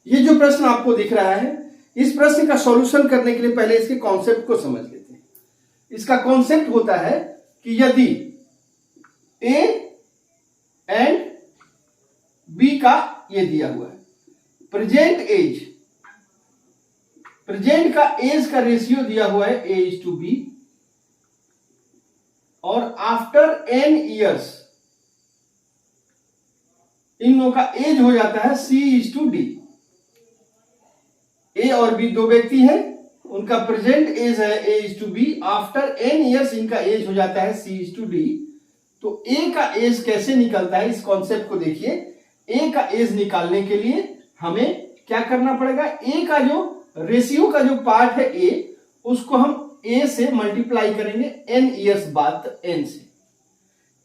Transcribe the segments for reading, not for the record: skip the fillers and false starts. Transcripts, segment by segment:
ये जो प्रश्न आपको दिख रहा है, इस प्रश्न का सॉल्यूशन करने के लिए पहले इसके कॉन्सेप्ट को समझ लेते हैं। इसका कॉन्सेप्ट होता है कि यदि ए एंड बी का ये दिया हुआ है, प्रेजेंट का एज का रेशियो दिया हुआ है A:B, और आफ्टर n ईयर्स इन लोगों का एज हो जाता है C:D। ए और बी दो व्यक्ति हैं, उनका प्रेजेंट एज है A:B, आफ्टर n ईयर्स इनका एज हो जाता है C:D। तो ए का एज कैसे निकलता है, इस कॉन्सेप्ट को देखिए। ए का एज निकालने के लिए हमें क्या करना पड़ेगा, ए का जो रेशियो का जो पार्ट है ए, उसको हम ए से मल्टीप्लाई करेंगे n ईयर्स बाद n से,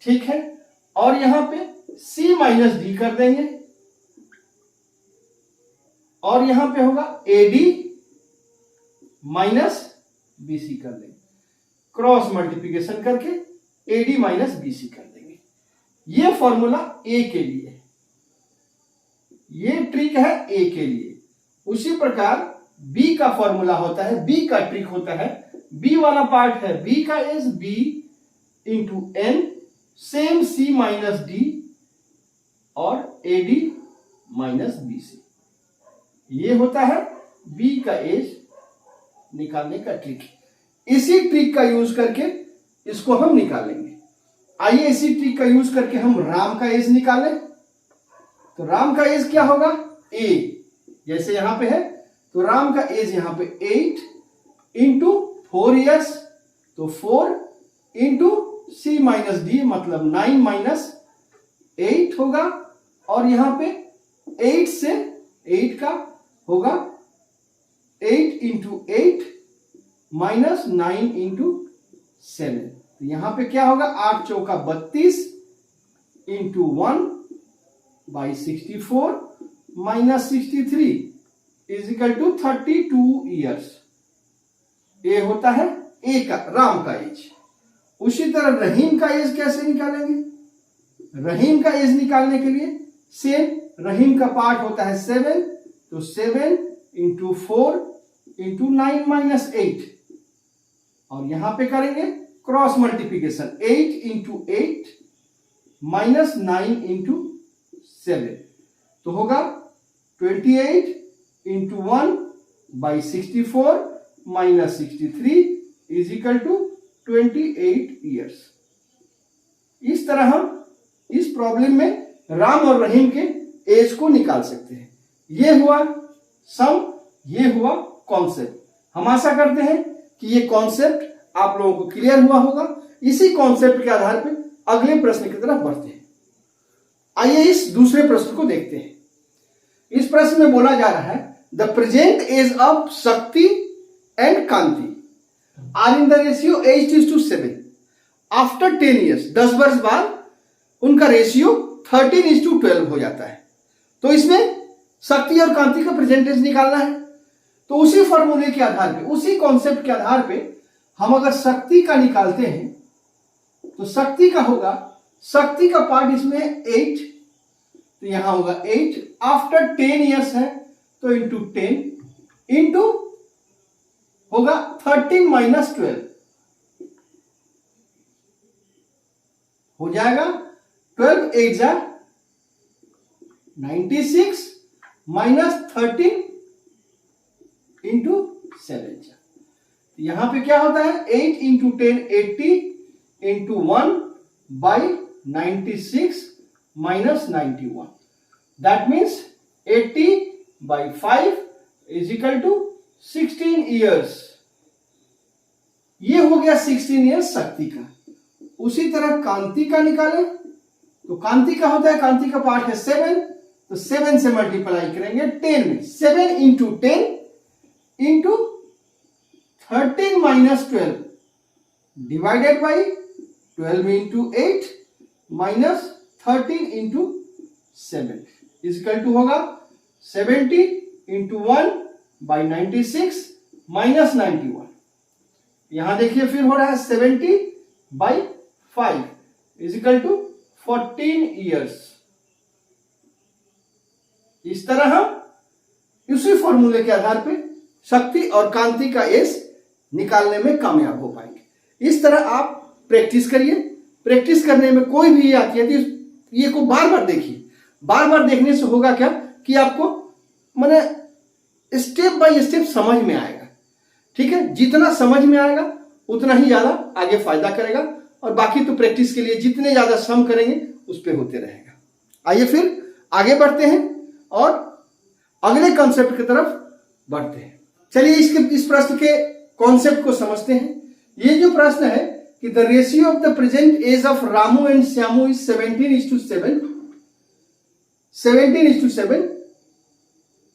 ठीक है। और यहां पे C माइनस डी कर देंगे, और यहां पे होगा AD माइनस BC कर देंगे, क्रॉस मल्टीप्लिकेशन करके AD माइनस BC कर देंगे। ये फॉर्मूला A के लिए, ये ट्रिक है A के लिए। उसी प्रकार B का फॉर्मूला होता है, B का ट्रिक होता है, B वाला पार्ट है B का as B into N, same C minus D और AD माइनस BC। ये होता है B का एज निकालने का ट्रिक। इसी ट्रिक का यूज करके इसको हम निकालेंगे। आइए इसी ट्रिक का यूज करके हम राम का एज निकालें। तो राम का एज क्या होगा, A, जैसे यहां पे है, तो राम का एज यहां पे 8 इंटू 4 ईयर्स, तो 4 इंटू C माइनस डी मतलब 9 माइनस 8 होगा, और यहां पे 8 से 8 का होगा 8 इंटू 8 माइनस 9 इंटू 7। तो यहां पे क्या होगा, 8 चौका 32 into 1 by 64 minus 63 is equal to 32 years. ये होता है ए का, राम का एज। उसी तरह रहीम का एज कैसे निकालेंगे, रहीम का एज निकालने के लिए सेम, रहीम का पार्ट होता है 7, तो 7 इंटू 4 इंटू 9 माइनस 8, और यहां पे करेंगे cross multiplication, 8 into 8 minus 9 into 7, तो होगा 28 into 1 by 64 minus 63 is equal to 28 years. इस तरह हम इस प्रॉब्लम में राम और रहीम के एज को निकाल सकते हैं। ये हुआ सम, ये हुआ कॉन्सेप्ट। हम आशा करते हैं कि ये कॉन्सेप्ट आप लोगों को क्लियर हुआ होगा। इसी कॉन्सेप्ट के आधार पर अगले प्रश्न की तरफ बढ़ते हैं। आइए इस दूसरे प्रश्न को देखते हैं। इस प्रश्न में बोला जा रहा है, the present age of Shakti and Kanti are in the ratio 8:7 after 10 years. 10 वर्ष बाद उनका रेशियो 13:12 हो जाता है। तो इसमें शक्ति और कांति का प्रेजेंटेज निकालना है। तो उसी फॉर्मूले के आधार पे, उसी कॉन्सेप्ट के आधार पे हम अगर शक्ति का निकालते हैं तो शक्ति का होगा, शक्ति का पार्ट इसमें 8, तो यहां होगा 8 आफ्टर 10 ईयर्स है, तो इंटू 10 इंटू होगा 13 माइनस 12 हो जाएगा 12 8 जा 96 माइनस 13 इंटू 7 जा। यहां पे क्या होता है, 8 into 10 80 into 1 by 96 minus 91, that means 80 by 5 is equal to 16 years. ये हो गया 16 ईयर्स शक्ति का। उसी तरह कांति का निकालें तो कांति का होता है, कांति का पार्ट है 7, तो 7 से मल्टीप्लाई करेंगे 10 में, 7 into 10 into 13 minus 12 divided by 12 into 8 minus 13 into 7 equal to होगा 70 इंटू 1 बाई 96 माइनस 91। यहां देखिए फिर हो रहा है 70 by 5 is equal to 14 years. इस तरह हम फॉर्मूले के आधार पे शक्ति और कांति का एज निकालने में कामयाब हो पाएंगे। इस तरह आप प्रैक्टिस करिए। प्रैक्टिस करने में कोई भी आती है तो ये को बार बार देखिए। बार बार देखने से होगा क्या कि आपको माने स्टेप बाय स्टेप समझ में आएगा। ठीक है, जितना समझ में आएगा उतना ही ज्यादा आगे फायदा करेगा, और बाकी तो प्रैक्टिस के लिए जितने ज्यादा सम करेंगे उस पर होते रहेगा। आइए फिर आगे बढ़ते हैं और अगले कॉन्सेप्ट की तरफ बढ़ते हैं। चलिए इस प्रश्न के कॉन्सेप्ट को समझते हैं। ये जो प्रश्न है कि the ratio of the present age of Ramu and Shyamu is 17:7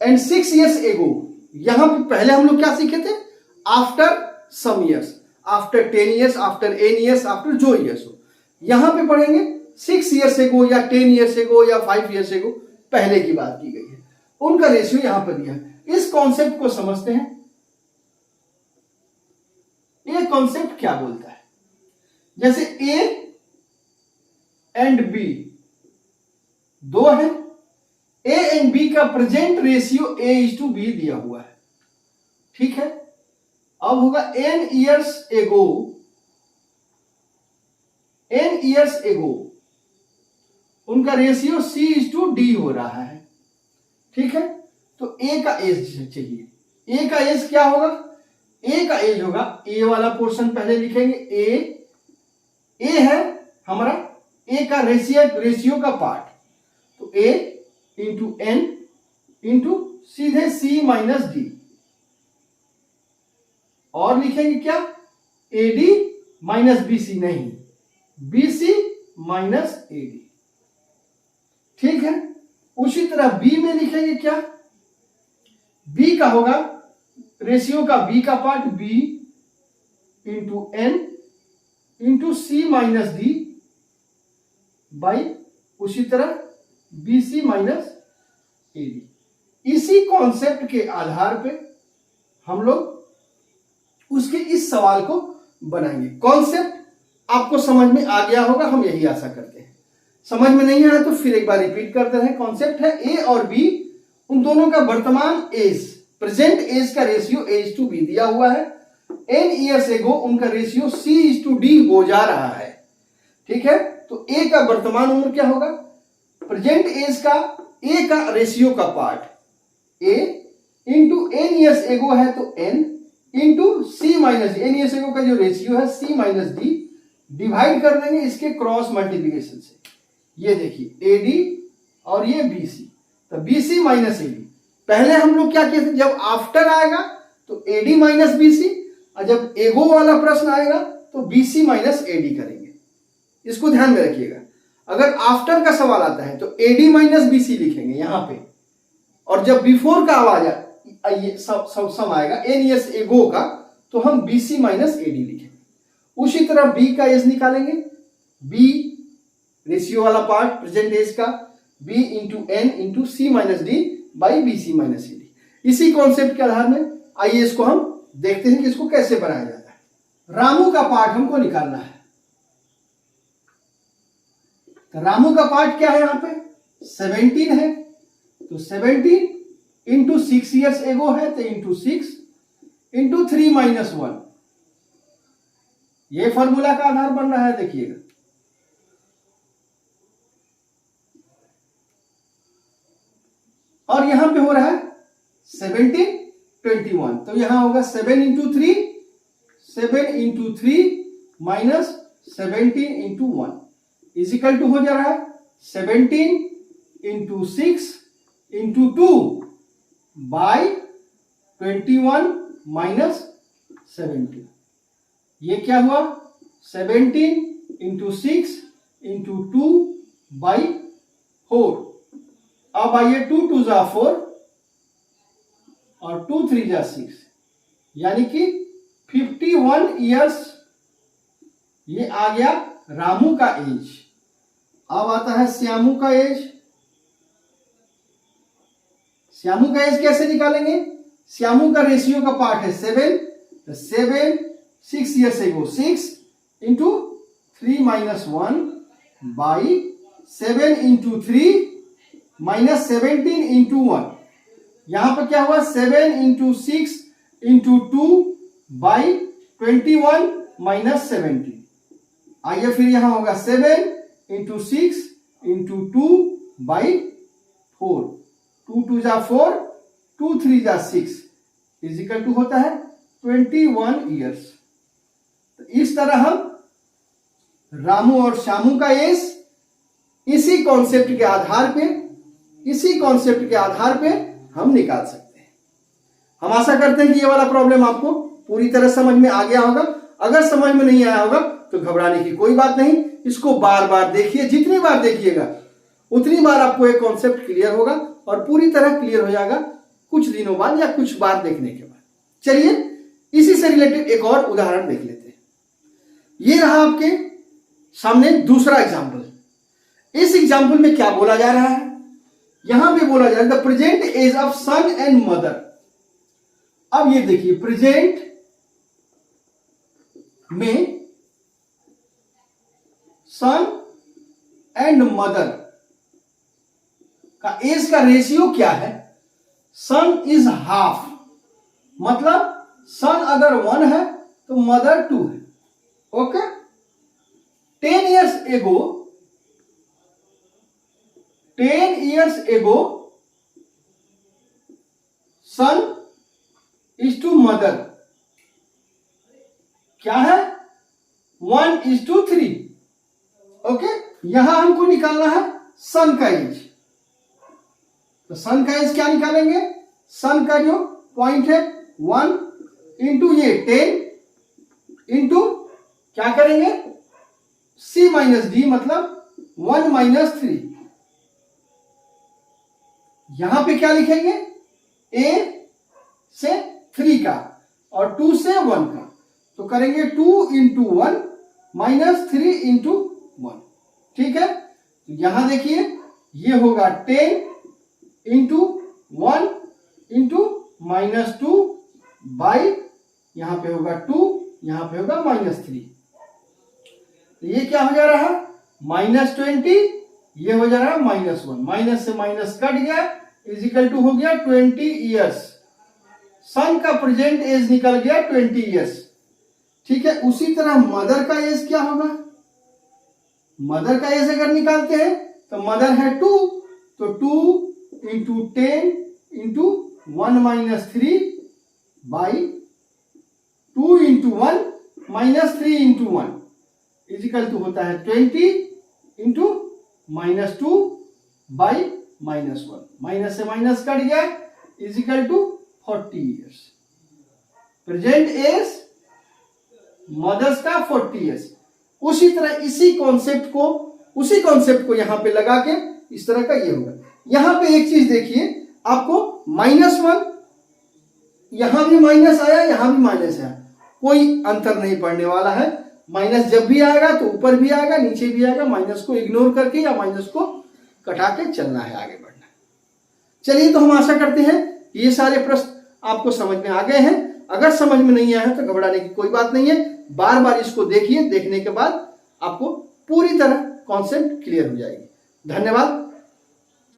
and 6 years एगो। यहां पे पहले हम लोग क्या सीखे थे? After some years, after 10 years, after n years, after जो ईयर्स हो। यहां पे पढ़ेंगे 6 years एगो या 10 years एगो या 5 years एगो, पहले की बात की गई है, उनका रेशियो यहां पर दिया है। इस कॉन्सेप्ट को समझते हैं। ये कॉन्सेप्ट क्या बोलता है? जैसे A एंड B दो है, A एंड B का प्रेजेंट रेशियो A:B दिया हुआ है। ठीक है, अब होगा n years एगो उनका रेशियो C:D हो रहा है। ठीक है, तो A का एज चाहिए। A का एज क्या होगा? A का एज होगा, A वाला पोर्शन पहले लिखेंगे। A है हमारा A का रेशियो का पार्ट, तो A इंटू N इंटू सीधे C-D, और लिखेंगे क्या? AD माइनस BC, नहीं, BC माइनस AD। ठीक है, उसी तरह B में लिखेंगे क्या? B का होगा रेशियो का B का part B into N into C-D by उसी तरह BC माइनस AD। इसी कॉन्सेप्ट के आधार पे हम लोग उसके इस सवाल को बनाएंगे। कॉन्सेप्ट आपको समझ में आ गया होगा, हम यही आशा करते हैं। समझ में नहीं आया तो फिर एक बार रिपीट करते हैं। कॉन्सेप्ट है A और B, उन दोनों का वर्तमान एज, प्रेजेंट एज का रेशियो A:B दिया हुआ है। n years एगो उनका रेशियो C:D हो जा रहा है। ठीक है, तो A का वर्तमान उम्र क्या होगा? प्रेजेंट एज का A का रेशियो का part A into n years एगो है तो n into C-D। n years एगो का जो रेशियो है C-D डिवाइड कर देंगे इसके क्रॉस मल्टीप्लिकेशन से। ये देखिए AD और ये BC, तो BC माइनस AD। पहले हम लोग क्या किए थे? जब आफ्टर आएगा तो AD माइनस BC, और जब एगो वाला प्रश्न आएगा तो BC माइनस AD करेंगे। इसको ध्यान में रखिएगा। अगर आफ्टर का सवाल आता है तो AD माइनस BC लिखेंगे यहां पे, और जब बिफोर का आवाज ये सम आएगा n years एगो का, तो हम BC माइनस AD लिखेंगे। उसी तरह B का एज निकालेंगे। B रेशियो वाला पार्ट प्रेजेंट एज का B into N into C-D by BC minus AD। इसी कॉन्सेप्ट के आधार में आइए इसको हम देखते हैं कि इसको कैसे बनाया जाता है। रामू का पार्ट हमको निकालना है। तो रामू का पार्ट क्या है? यहां पे 17 है, तो 17 इंटू 6 years एगो है तो इंटू 6 इंटू 3 माइनस 1। ये फॉर्मूला का आधार बन रहा है, देखिएगा। और यहां पे हो रहा है 17 21, तो यहां होगा 7 into 3 minus 17 into 1 is equal to हो जा रहा है 17 इंटू 6 इंटू 2 बाई 21 माइनस 17। ये क्या हुआ? 17 इंटू 6 इंटू 2 बाई 4। अब आइए 2 2 जा 4 और 2 3 जा 6, यानी कि 51 years ये आ गया रामू का एज। अब आता है श्यामू का एज। श्यामू का एज कैसे निकालेंगे? श्यामू का रेशियो का पार्ट है 7, तो 7 6 years एगो 6 into 3 minus 1 by 7 into 3 minus 17 into 1। यहां पर क्या हुआ 7 इंटू 6 इंटू 2 बाई 21 माइनस 70। आइए फिर यहां होगा 7 इंटू 6 इंटू 2 बाई 4, 2 2 जा 4, 2 3 जा 6 इजिकल टू होता है 21 ईयर्स। तो इस तरह हम रामू और श्यामू का एज इसी कॉन्सेप्ट के आधार पे हम निकाल सकते हैं। हम आशा करते हैं कि ये वाला प्रॉब्लम आपको पूरी तरह समझ में आ गया होगा। अगर समझ में नहीं आया होगा तो घबराने की कोई बात नहीं, इसको बार बार देखिए, जितनी बार देखिएगा उतनी बार आपको एक कॉन्सेप्ट क्लियर होगा और पूरी तरह क्लियर हो जाएगा कुछ दिनों बाद या कुछ बार देखने के बाद। चलिए इसी से रिलेटेड एक और उदाहरण देख लेते हैं। ये रहा आपके सामने दूसरा एग्जाम्पल। इस एग्जाम्पल में क्या बोला जा रहा है, यहां पे बोला जा रहा है the present age of son and mother. अब ये देखिए प्रेजेंट में सन एंड मदर का एज का रेशियो क्या है। सन इज हाफ, मतलब सन अगर 1 है तो मदर 2 है। Okay, 10 years ago son is to mother क्या है 1:3। ओके, यहां हमको निकालना है सन का एज। तो सन का एज क्या निकालेंगे, सन का जो पॉइंट है 1 इंटू ये 10 इंटू क्या करेंगे c माइनस डी मतलब 1 माइनस 3। यहां पे क्या लिखेंगे a से 3 का और 2 से 1 का, तो करेंगे 2 इंटू 1 माइनस 3 इंटू 1। ठीक है, तो यहां देखिए ये होगा 10 इंटू 1 इंटू माइनस 2 बाई यहां पे होगा 2, यहां पे होगा माइनस 3। तो ये क्या हो जा रहा है -20, ये हो जा रहा है -1, माइनस से माइनस कट गया इजिकल टू हो गया 20 ईयर्स। सन का प्रेजेंट एज निकल गया 20 ईयर्स। ठीक है, उसी तरह मदर का एज क्या होगा, मदर का एज अगर निकालते हैं तो मदर है 2, तो 2 into 10 into 1 minus 3 by 2 into 1 minus 3 into 1 is equal to होता है 20 इंटू माइनस 2 बाई -1, माइनस से माइनस कट गया is equal to 40 years. Present age mother's का 40 ईयर्स। उसी तरह उसी कॉन्सेप्ट को यहां पे लगा के इस तरह का ये होगा। यहां पे एक चीज देखिए, आपको -1 यहां भी माइनस आया, यहां भी माइनस आया, कोई अंतर नहीं पड़ने वाला है। माइनस जब भी आएगा तो ऊपर भी आएगा नीचे भी आएगा, माइनस को इग्नोर करके या माइनस को कटा के चलना है, आगे बढ़ना है। चलिए, तो हम आशा करते हैं ये सारे प्रश्न आपको समझ में आ गए हैं। अगर समझ में नहीं आया है तो घबराने की कोई बात नहीं है, बार बार इसको देखिए, देखने के बाद आपको पूरी तरह कॉन्सेप्ट क्लियर हो जाएगी। धन्यवाद।